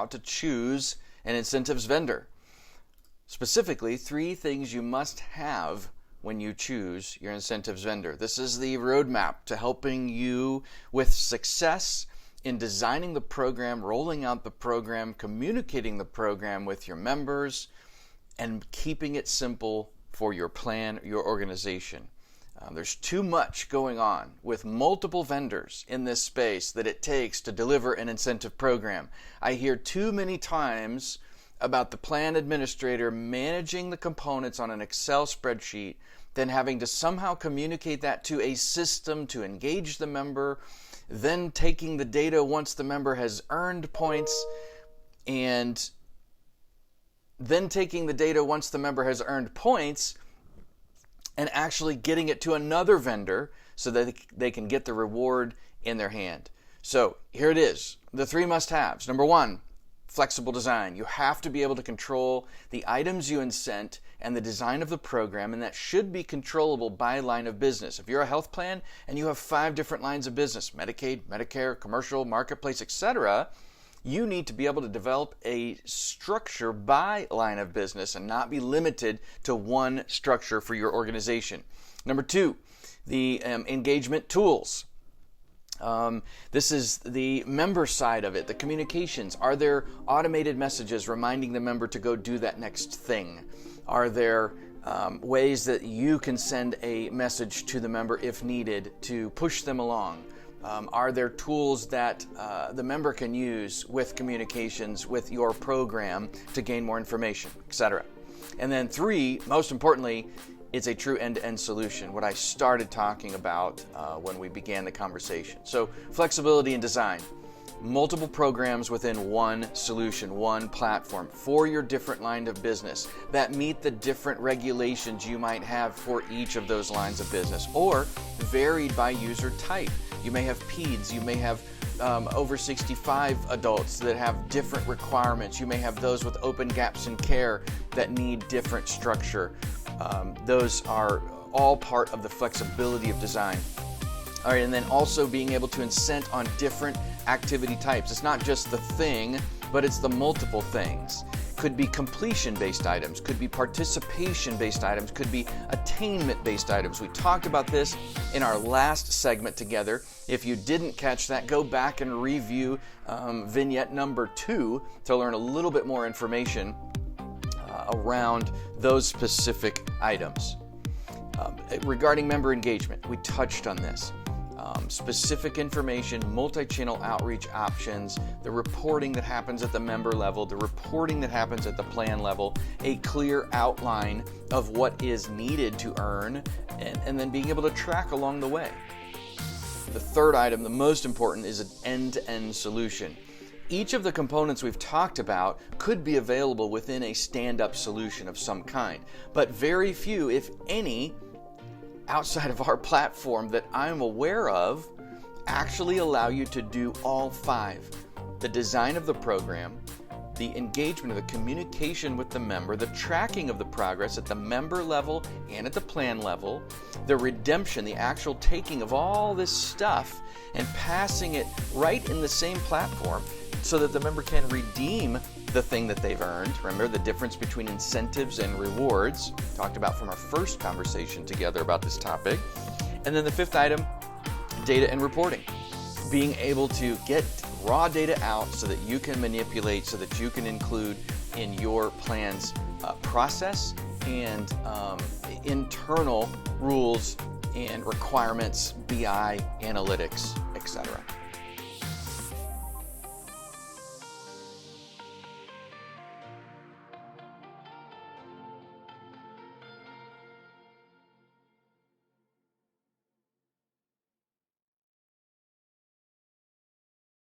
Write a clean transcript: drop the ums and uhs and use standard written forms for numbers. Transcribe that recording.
how to choose an incentives vendor. Specifically, 3 things you must have when you choose your incentives vendor. This is the roadmap to helping you with success in designing the program, rolling out the program, communicating the program with your members, and keeping it simple for your plan, your organization. There's too much going on with multiple vendors in this space that it takes to deliver an incentive program. I hear too many times about the plan administrator managing the components on an Excel spreadsheet, then having to somehow communicate that to a system to engage the member, then taking the data once the member has earned points, and then taking the data once the member has earned points and actually getting it to another vendor so that they can get the reward in their hand. So here it is, the 3 must-haves. Number 1, flexible design. You have to be able to control the items you incent and the design of the program, and that should be controllable by line of business. If you're a health plan and you have 5 different lines of business, Medicaid, Medicare, commercial, marketplace, etc., you need to be able to develop a structure by line of business and not be limited to one structure for your organization. Number 2, the engagement tools. This is the member side of it, the communications. Are there automated messages reminding the member to go do that next thing? Are there ways that you can send a message to the member if needed to push them along? Are there tools that the member can use with communications with your program to gain more information, etc.? And then 3, most importantly, it's a true end-to-end solution, what I started talking about when we began the conversation. So flexibility and design, multiple programs within one solution, one platform for your different line of business that meet the different regulations you might have for each of those lines of business, or varied by user type. You may have peds, you may have over 65 adults that have different requirements. You may have those with open gaps in care that need different structure. Those are all part of the flexibility of design. All right, and then also being able to incent on different activity types. It's not just the thing, but it's the multiple things. Could be completion-based items, could be participation-based items, could be attainment-based items. We talked about this in our last segment together. If you didn't catch that, go back and review vignette number 2 to learn a little bit more information around those specific items. Regarding member engagement, we touched on this. Specific information, multi-channel outreach options, the reporting that happens at the member level, the reporting that happens at the plan level, a clear outline of what is needed to earn, and then being able to track along the way. The third item, the most important, is an end-to-end solution. Each of the components we've talked about could be available within a stand-up solution of some kind, but very few, if any, outside of our platform that I'm aware of actually allow you to do all 5. The design of the program, the engagement of the communication with the member, the tracking of the progress at the member level and at the plan level, the redemption, the actual taking of all this stuff and passing it right in the same platform so that the member can redeem the thing that they've earned. Remember the difference between incentives and rewards, talked about from our first conversation together about this topic. And then the 5th item, data and reporting. Being able to get raw data out so that you can manipulate, so that you can include in your plan's process and internal rules and requirements, BI, analytics, etc.